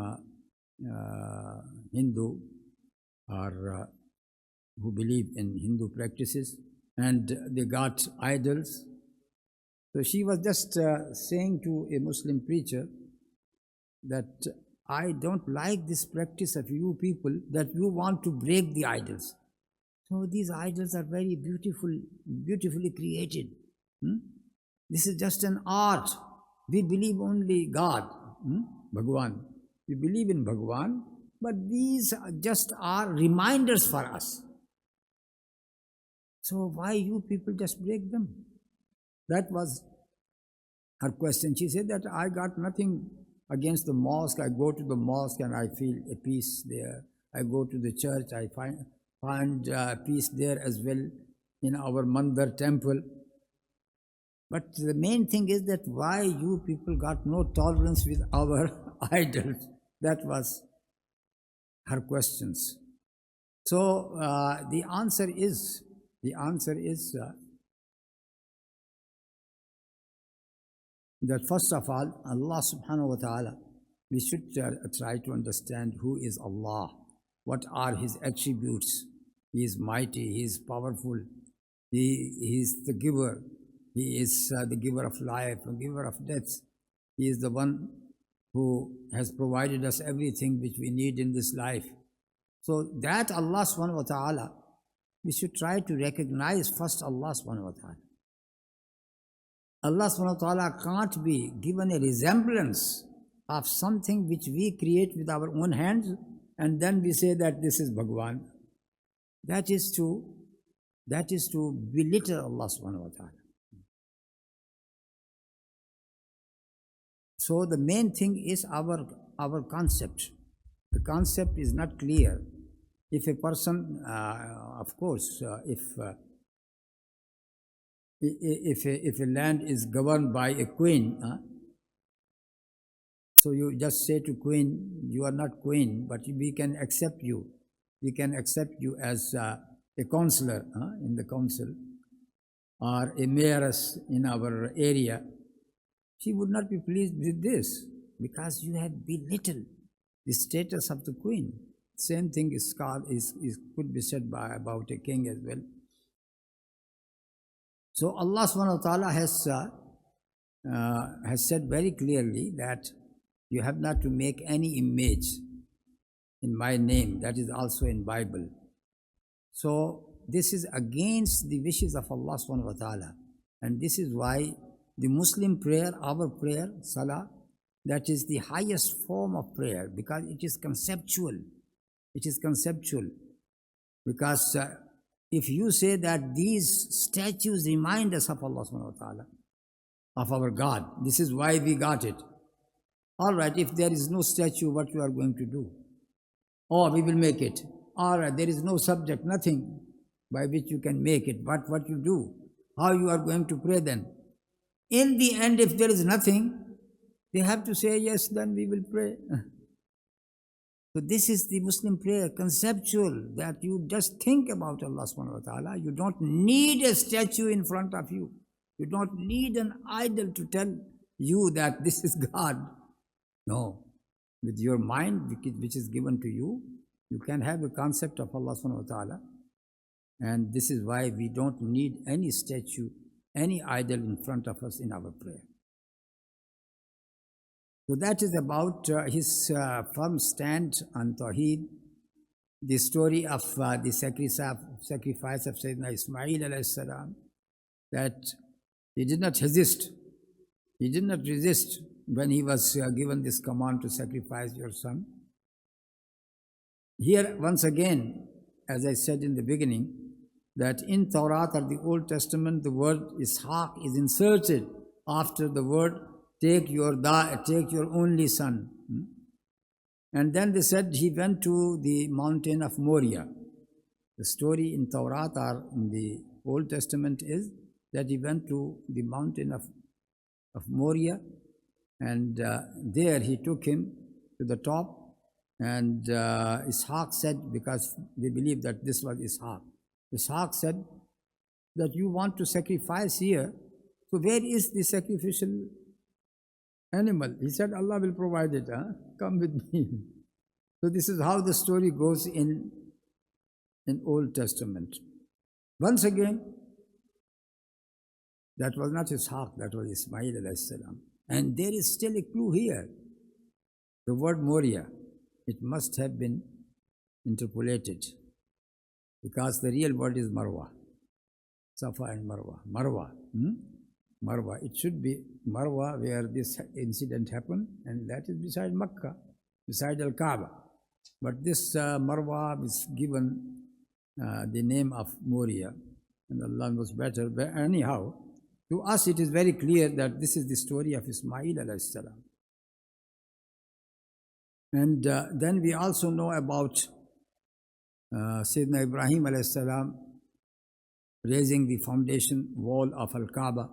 Hindu or who believe in Hindu practices, and they got idols. So she was just saying to a Muslim preacher that I don't like this practice of you people that you want to break the idols. So these idols are very beautifully created. This is just an art. We believe only God, Bhagwan. We believe in Bhagwan, but these just are reminders for us. So why you people just break them? That was her question. She said that I got nothing against the mosque. I go to the mosque and I feel a peace there. I go to the church, I find peace there as well in our Mandir temple. But the main thing is that why you people got no tolerance with our idols? That was her questions. So the answer is that first of all, Allah subhanahu wa ta'ala, we should try to understand who is Allah, what are His attributes. He is mighty, He is powerful, He is the giver, He is the giver of life, the giver of death. He is the one who has provided us everything which we need in this life. So that Allah subhanahu wa ta'ala, we should try to recognize first Allah subhanahu wa ta'ala. Allah subhanahu wa ta'ala can't be given a resemblance of something which we create with our own hands and then we say that this is Bhagwan. That is to belittle Allah subhanahu wa ta'ala. So the main thing is our concept. The concept is not clear. If a person, of course, if a land is governed by a queen, so you just say to queen, you are not queen, but we can accept you. We can accept you as a councillor in the council or a mayoress in our area. She would not be pleased with this because you have belittled the status of the queen. Same thing could be said about a king as well. So Allah subhanahu wa ta'ala has said very clearly that you have not to make any image in my name. That is also in Bible. So this is against the wishes of Allah subhanahu wa ta'ala. And this is why the Muslim prayer, our prayer, salah, that is the highest form of prayer because it is conceptual. It is conceptual. Because if you say that these statues remind us of Allah subhanahu wa ta'ala, of our God, this is why we got it. All right, if there is no statue, what you are going to do? Oh, we will make it. All right, there is no subject, nothing by which you can make it. What you do? How you are going to pray then? In the end, if there is nothing, they have to say, yes, then we will pray. So this is the Muslim prayer, conceptual, that you just think about Allah subhanahu wa ta'ala. You don't need a statue in front of you. You don't need an idol to tell you that this is God. No. With your mind, which is given to you, you can have a concept of Allah subhanahu wa ta'ala. And this is why we don't need any statue, any idol in front of us in our prayer. So that is about his firm stand on Tawhid, the story of the sacrifice of Sayyidina Ismail alayhi salam, that he did not resist. He did not resist when he was given this command to sacrifice your son. Here, once again, as I said in the beginning, that in Torah or the Old Testament, the word Ishaq is inserted after the word take your only son. And then they said he went to the mountain of Moriah. The story in Torah or in the Old Testament is that he went to the mountain of Moriah, and there he took him to the top, and Ishaq said, because they believe that this was Ishaq, Ishaq said that you want to sacrifice here, so where is the sacrificial animal? He said, Allah will provide it, come with me. So this is how the story goes in Old Testament. Once again, that was not Ishaq, that was Ismail alayhi salam. And there is still a clue here. The word Moriah, it must have been interpolated, because the real word is Marwa. Safa and Marwa. Marwa. Marwa. It should be Marwa where this incident happened, and that is beside Makkah, beside Al-Kaaba. But this Marwa is given the name of Moriah, and Allah knows better. But anyhow, to us it is very clear that this is the story of Ismail alayhi salam. And then we also know about Sayyidina Ibrahim alayhi salam raising the foundation wall of Al-Kaaba.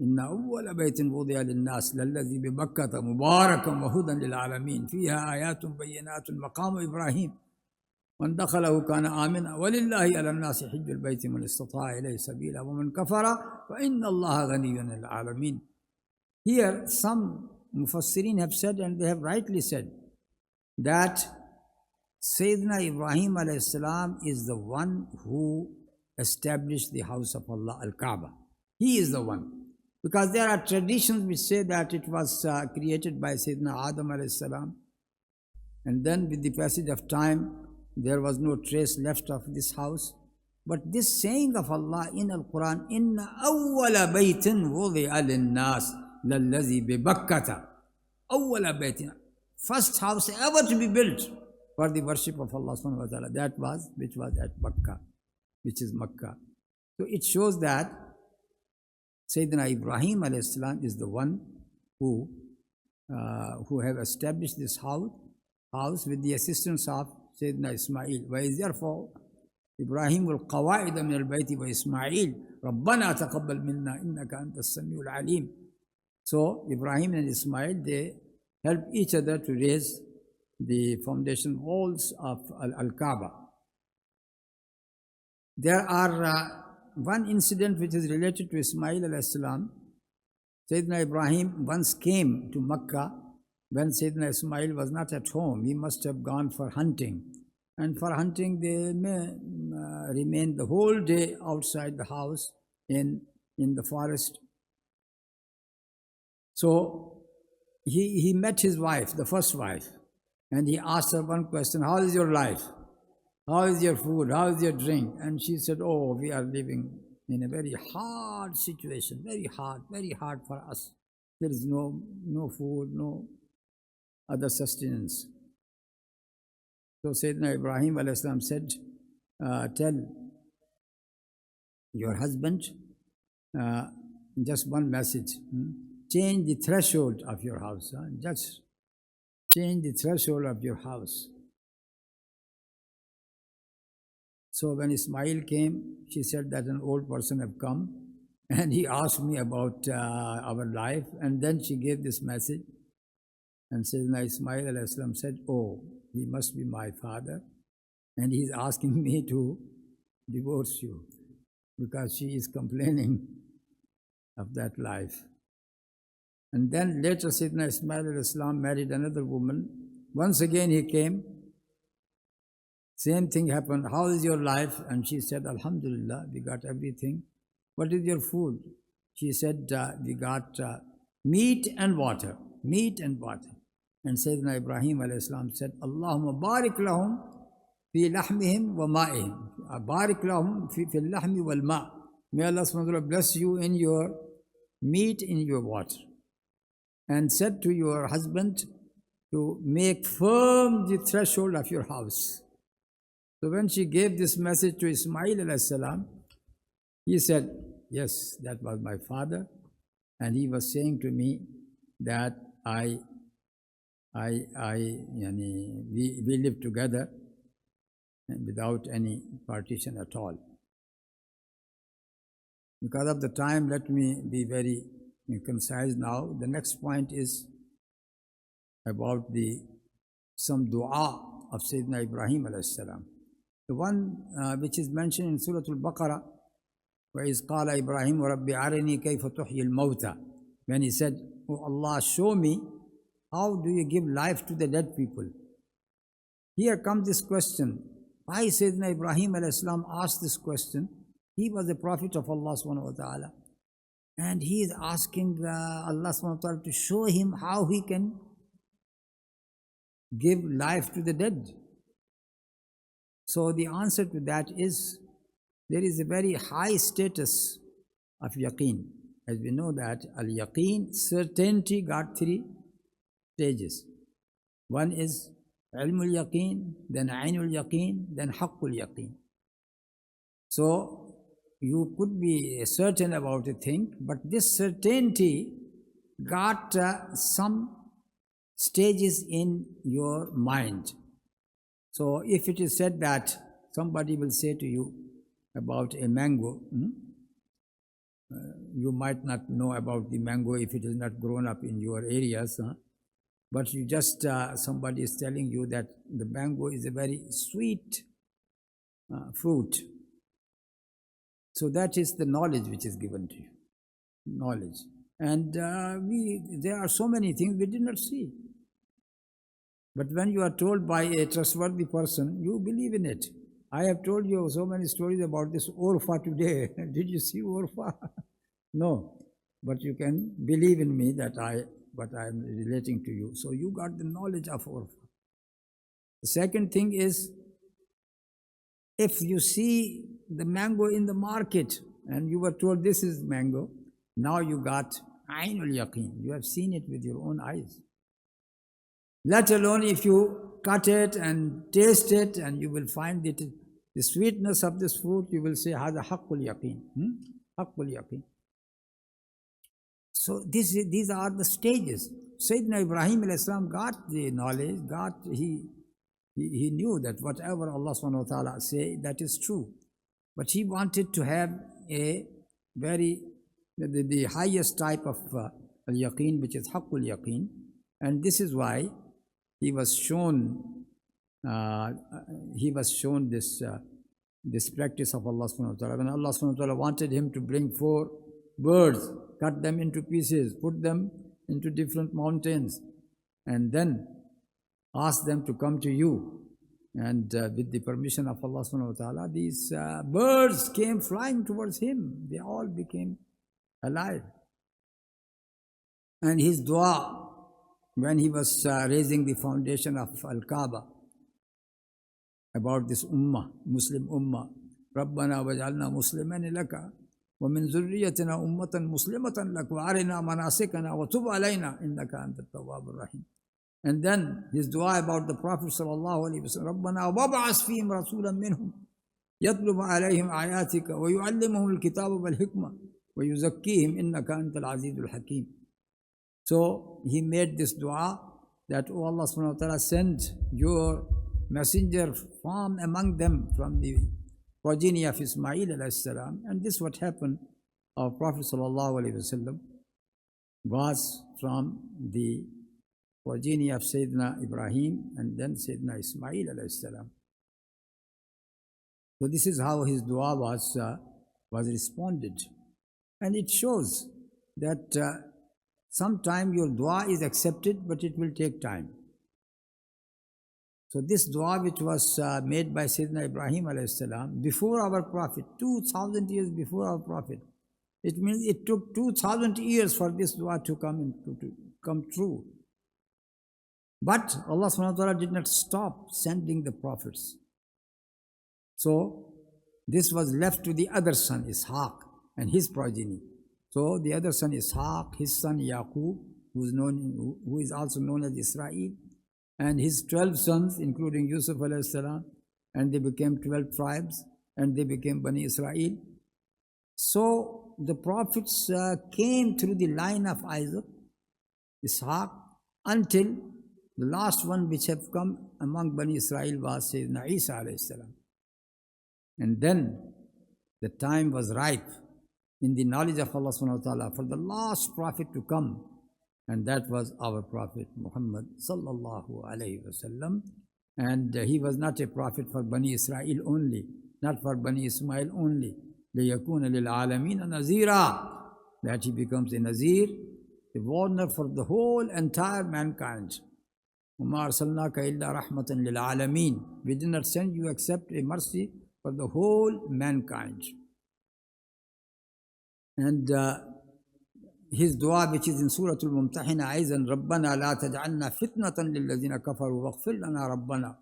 إن أول بيت وضع للناس للذي ببكة مباركا وهدى للعالمين فيها آيات بينات مقام إبراهيم من دخله كان آمنا ولله على الناس حج البيت من استطاع إليه سبيلا ومن كفر فإن الله غني عن العالمين. Here some Mufassirin have said, and they have rightly said, that Sayyidina Ibrahim alayhi salam is the one who established the house of Allah, Al-Kaaba. He is the one. Because there are traditions which say that it was created by Sayyidina Adam alayhi salam, and then with the passage of time there was no trace left of this house. But this saying of Allah in Al-Quran, Inna awwala baytin wudi'a lin-nas lallazi bi Bakkata. Awwala baytin, first house ever to be built for the worship of Allah subhanahu wa ta'ala, that was, which was at Makkah, which is Makkah. So it shows that Sayyidina Ibrahim alayhi salam is the one who have established this house with the assistance of Sayyidina Ismail. وَإِذْ يَرْفَعُ إِبْرَاهِيمُ الْقَوَاعِدَ مِنَ الْبَيْتِ وَإِسْمَاعِيلُ رَبَّنَا تَقَبَّلْ مِنَّا إِنَّكَ أَنْتَ السَّمِيعُ الْعَلِيمُ. So Ibrahim and Ismail, they help each other to raise the foundation walls of Al-Kaaba. There are one incident which is related to Ismail alayhi salam. Sayyidina Ibrahim once came to Makkah when Sayyidina Ismail was not at home. He must have gone for hunting. And for hunting, they may remain the whole day outside the house in the forest. So he met his wife, the first wife, and he asked her one question: how is your life? How is your food? How is your drink? And she said, oh, we are living in a very hard situation, very hard for us. There is no food, no other sustenance. So Sayyidina Ibrahim alayhi salam said, tell your husband just one message. Change the threshold of your house. Just change the threshold of your house. So when Ismail came, she said that an old person had come and he asked me about our life, and then she gave this message. And Sayyidina Ismail alayhi salam said, oh, he must be my father, and he's asking me to divorce you because she is complaining of that life. And then later Sayyidina Ismail alayhi salam married another woman. Once again he came. Same thing happened. How is your life? And she said, Alhamdulillah, we got everything. What is your food? She said, we got meat and water. Meat and water. And Sayyidina Ibrahim alayhi salam said, Allahumma barik lahum fi lahmihim wa ma'ihim. Barik lahum fi lahmi wal ma'. May Allah subhanahu wa ta'ala bless you in your meat, in your water. And said to your husband to make firm the threshold of your house. So when she gave this message to Ismail alayhi salam, he said, yes, that was my father, and he was saying to me that I we live together without any partition at all. Because of the time, let me be very concise now. The next point is about some dua of Sayyidina Ibrahim alayhi salam. The one which is mentioned in Surah Al-Baqarah, وَإِذْ قَالَ إِبْرَاهِيمُ رَبِّ أَرِنِي كَيْفَ تُحْيِي الْمَوْتَى, when he said, "Oh Allah, show me how do you give life to the dead people." Here comes this question. Why Sayyidina Ibrahim alayhi salam asked this question? He was a prophet of Allah subhanahu wa ta'ala, and he is asking Allah subhanahu wa ta'ala to show him how he can give life to the dead. So the answer to that is, there is a very high status of yaqeen. As we know that al-yaqeen, certainty, got three stages. One is ilmul yaqeen, then ainul yaqeen, then haqqul yaqeen. So you could be certain about a thing, but this certainty got some stages in your mind. So if it is said that somebody will say to you about a mango, you might not know about the mango if it is not grown up in your areas, but you just, somebody is telling you that the mango is a very sweet fruit. So that is the knowledge which is given to you, knowledge. And there are so many things we did not see. But when you are told by a trustworthy person, you believe in it. I have told you so many stories about this orfa today. Did you see orfa? No. But you can believe in me that what I am relating to you. So you got the knowledge of orfa. The second thing is, if you see the mango in the market and you were told this is mango, now you got ainul yaqeen. You have seen it with your own eyes. Let alone if you cut it and taste it, and you will find it, the sweetness of this fruit, you will say, "Hada haqqul yaqeen." Haqqul yaqeen. So these are the stages. Sayyidina Ibrahim alayhi salam got the knowledge, he knew that whatever Allah subhanahu wa ta'ala say, that is true. But he wanted to have a very, the highest type of al-yaqeen, which is haqqul yaqeen. And this is why he was shown this practice of Allah subhanahu wa ta'ala. When Allah subhanahu wa ta'ala wanted him to bring 4 birds, cut them into pieces, put them into different mountains, and then ask them to come to you. And with the permission of Allah subhanahu wa ta'ala, these birds came flying towards him. They all became alive. And his dua, when he was raising the foundation of Al-Kaaba, about this ummah, Muslim ummah, رَبَّنَا وَجْعَلْنَا مُسْلِمَيْنِ لَكَ وَمِنْ ذُرِّيَّتِنَا أُمَّةً مُسْلِمَةً لَكَ وَأَرِنَا مَنَاسِكَنَا وَتُبْ عَلَيْنَا إِنَّكَ أَنْتَ التَّوَّابُ الرَّحِيمُ. And then his dua about the Prophet sallallahu alaihi wasallam, رَبَّنَا وَابْعَثْ فِيهِمْ رَسُولًا مِّنْهُمْ يَتْلُو عَلَيْهِمْ آيَاتِكَ وَيُعَلِّمُهُمُ الْكِتَابَ وَالْحِكْمَةَ وَيُزَكِّيهِمْ إِنَّكَ أَنْتَ الْعَزِيزُ الْحَكِيمُ. So he made this dua that, "Oh Allah subhanahu wa ta'ala, send your messenger from among them, from the progeny of Ismail alayhi salam." And this is what happened. Our Prophet sallallahu alaihi wasallam was from the progeny of Sayyidina Ibrahim and then Sayyidina Ismail alayhi salam. So this is how his dua was responded. And it shows that sometime your dua is accepted, but it will take time. So this dua which was made by Sayyidina Ibrahim alayhi salam before our Prophet, 2000 years before our Prophet, it means it took 2000 years for this dua to come true. But Allah subhanahu wa ta'ala did not stop sending the prophets. So this was left to the other son, Ishaq, and his progeny. So the other son Ishaq, his son Yaqub, who is also known as Israel, and his 12 sons, including Yusuf alayhi salam, and they became 12 tribes, and they became Bani Israel. So the prophets came through the line of Isaac, Ishaq, until The last one which have come among Bani Israel was Sayyidina Isa alayhi salam. And then the time was ripe in the knowledge of Allah subhanahu wa ta'ala for the last prophet to come, and that was our Prophet Muhammad sallallahu alayhi wasallam. And he was not a prophet for Bani Israel only, not for Bani Ismail only. لِيَكُونَ لِلْعَالَمِينَ نَذِيرًا, that he becomes a Nazir, a warner for the whole entire mankind. وَمَا أَرْسَلْنَاكَ إِلَّا رَحْمَةً لِلْعَالَمِينَ, we did not send you except a mercy for the whole mankind. And his dua, which is in Surah Al-Mumtahina, أيضا رَبَّنَا لَا تَجْعَلْنَا فِتْنَةً لِلَّذِينَ كَفَرُوا وَاغْفِرْ لَنَا رَبَّنَا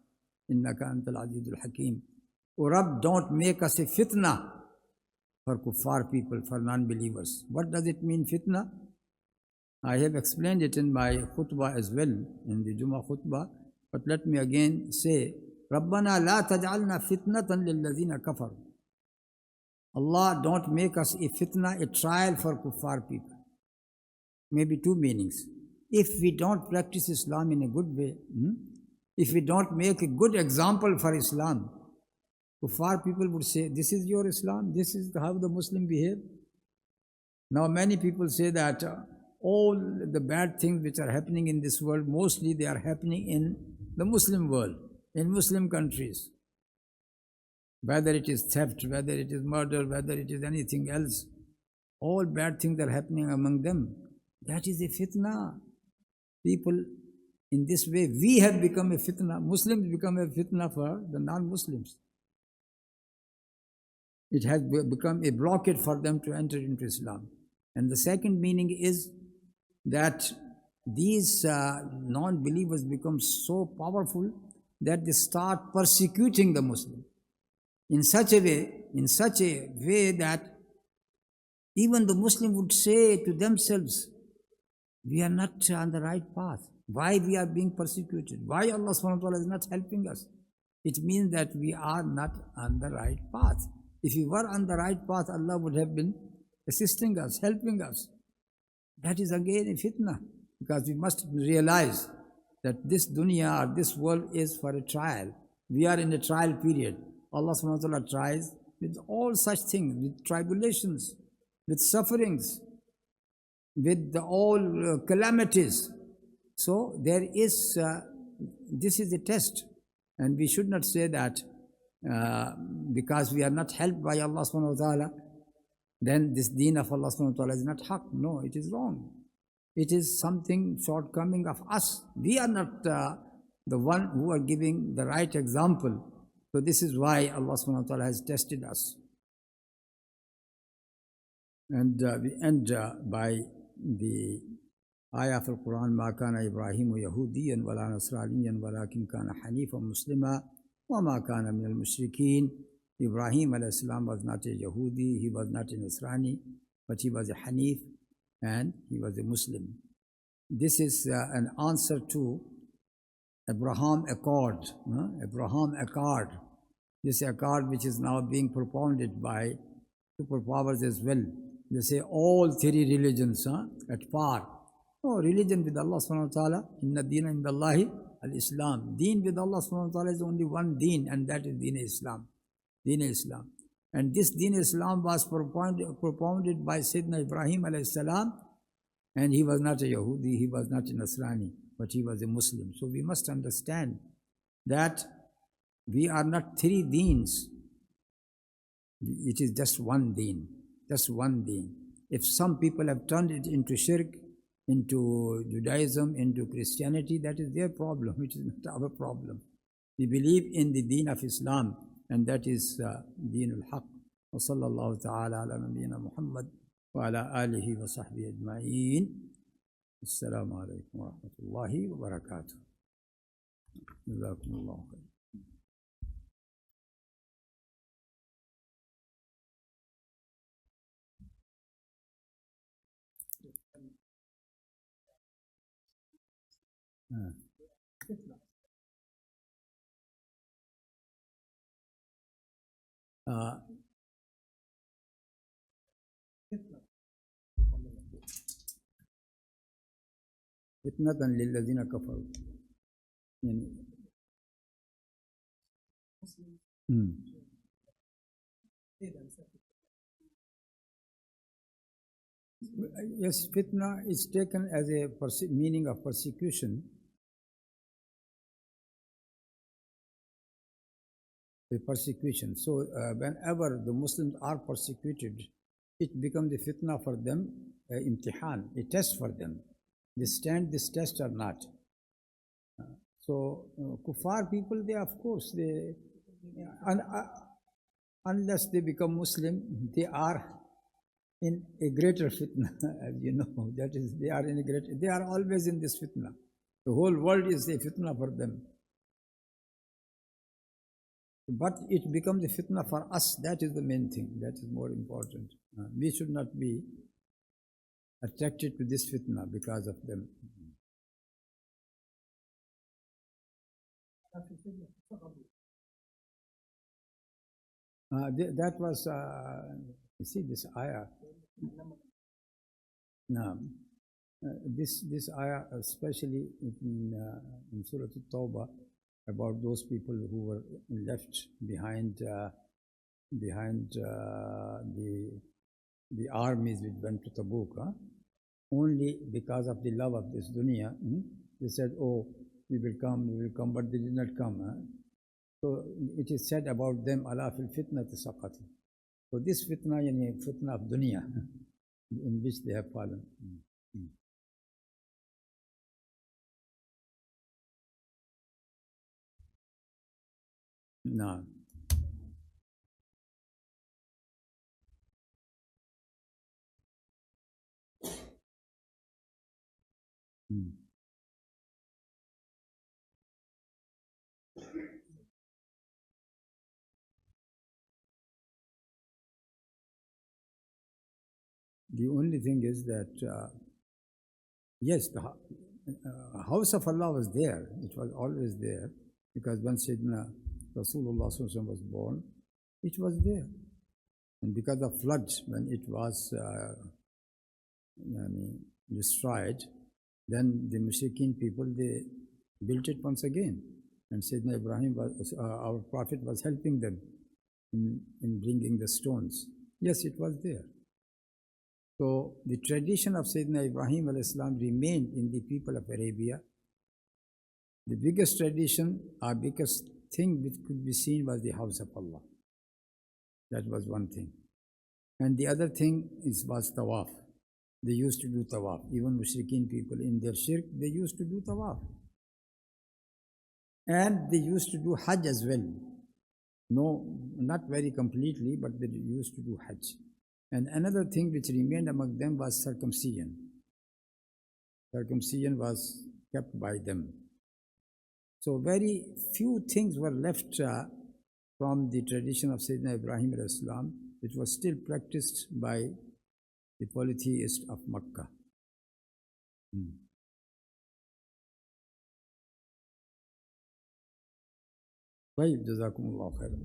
إِنَّكَ أَنْتَ الْعَزِيزُ الْحَكِيمُ. O Rabb, don't make us a fitna for kuffar people, for non-believers. What does it mean, fitna? I have explained it in my khutbah as well, in the Jummah khutbah, but let me again say, رَبَّنَا لَا تَجْعَلْنَا فِتْنَةً لِلَّذِينَ كَفَرُوا. Allah, don't make us a fitna, a trial for kuffar people. Maybe two meanings. If we don't practice Islam in a good way, if we don't make a good example for Islam, kuffar people would say, this is your Islam, this is how the Muslim behave. Now many people say that all the bad things which are happening in this world, mostly they are happening in the Muslim world, in Muslim countries. Whether it is theft, whether it is murder, whether it is anything else, all bad things are happening among them. That is a fitna. People, in this way, we have become a fitna. Muslims become a fitna for the non-Muslims. It has become a blockade for them to enter into Islam. And the second meaning is that these non-believers become so powerful that they start persecuting the Muslim in such a way that even the Muslim would say to themselves, we are not on the right path. Why we are being persecuted? Why Allah subhanahu wa ta'ala is not helping us? It means that we are not on the right path. If we were on the right path, Allah would have been assisting us, helping us. That is again a fitna, because we must realize that this dunya or this world is for a trial. We are in a trial period. Allah subhanahu wa ta'ala tries with all such things, with tribulations, with sufferings, with all calamities. So there is, this is a test, and we should not say that because we are not helped by Allah subhanahu wa ta'ala, then this deen of Allah subhanahu wa ta'ala is not haq. No, it is wrong. It is something shortcoming of us. We are not the one who are giving the right example. So this is why Allah subhanahu wa ta'ala has tested us. And we end by the ayah of Al-Quran, مَا كَانَ إِبْرَاهِيمُ يَهُودِيًّا وَلَا نَصْرَانِيًّا وَلَكِنْ كَانَ حَنِيفًا مُسْلِمًا وَمَا كَانَ مِنَ الْمُشْرِكِينَ. Ibrahim alayhi salam was not a Yahudi, he was not a Nasrani, but he was a Hanif and he was a Muslim. This is an answer to Abraham Accord. Abraham Accord. This accord which is now being propounded by superpowers as well. They say all three religions at par. No, religion with Allah subhanahu wa ta'ala, inna deena indallahi al-Islam. Deen with Allah subhanahu wa ta'ala is only one deen, and that is Deen Islam. Deen Islam. And this Deen Islam was propounded by Sayyidina Ibrahim alayhi salam, and he was not a Yahudi, he was not a Nasrani, but he was a Muslim. So we must understand that we are not three deens. It is just one deen, just one deen. If some people have turned it into shirk, into Judaism, into Christianity, that is their problem, it is not our problem. We believe in the deen of Islam, and that is deen al-haq. Wa sallallahu ta'ala ala nabiyyina Muhammad wa ala alihi wa sahbihi ajma'een. Assalamu alaikum wa rahmatullahi wa barakatuh. Jazakumullahu khair. فتنة للذين كفروا Yani, hmm. Yes, fitna is taken as a meaning of persecution. The persecution. So whenever the Muslims are persecuted, it becomes a fitna for them, imtihan, a test for them. They stand this test or not. So kuffar people, they of course they, un, unless they become Muslim, they are in a greater fitna, as you know. That is, they are in a great. They are always in this fitna. The whole world is a fitna for them. But it becomes a fitna for us. That is the main thing. That is more important. We should not be attracted to this fitna because of them. That was, you see, this ayah. No, this ayah, especially in Surah Al-Tawbah, about those people who were left behind the armies which went to Tabuk, only because of the love of this dunya. They said, "Oh, we will come," but they did not come. So it is said about them, "Ala fil fitnati saqati." So this fitna, yani fitna of dunya, in which they have fallen. No. The only thing is that, yes, the house of Allah was there. It was always there, because when Sayyidina Rasulullah was born, it was there. And because of flood, when it was destroyed, then the Mushrikeen people, they built it once again. And Sayyidina Ibrahim, our Prophet, was helping them in bringing the stones. Yes, it was there. So the tradition of Sayyidina Ibrahim al-Islam remained in the people of Arabia. The biggest tradition, or biggest thing which could be seen, was the house of Allah. That was one thing. And the other thing was tawaf. They used to do tawaf. Even Mushrikeen people, in their shirk, they used to do tawaf. And they used to do Hajj as well. No, not very completely, but they used to do Hajj. And another thing which remained among them was circumcision. Circumcision was kept by them. So very few things were left from the tradition of Sayyidina Ibrahim al-Islam, which was still practiced by the polytheists of Makkah. طيب جزاكم الله خيرا.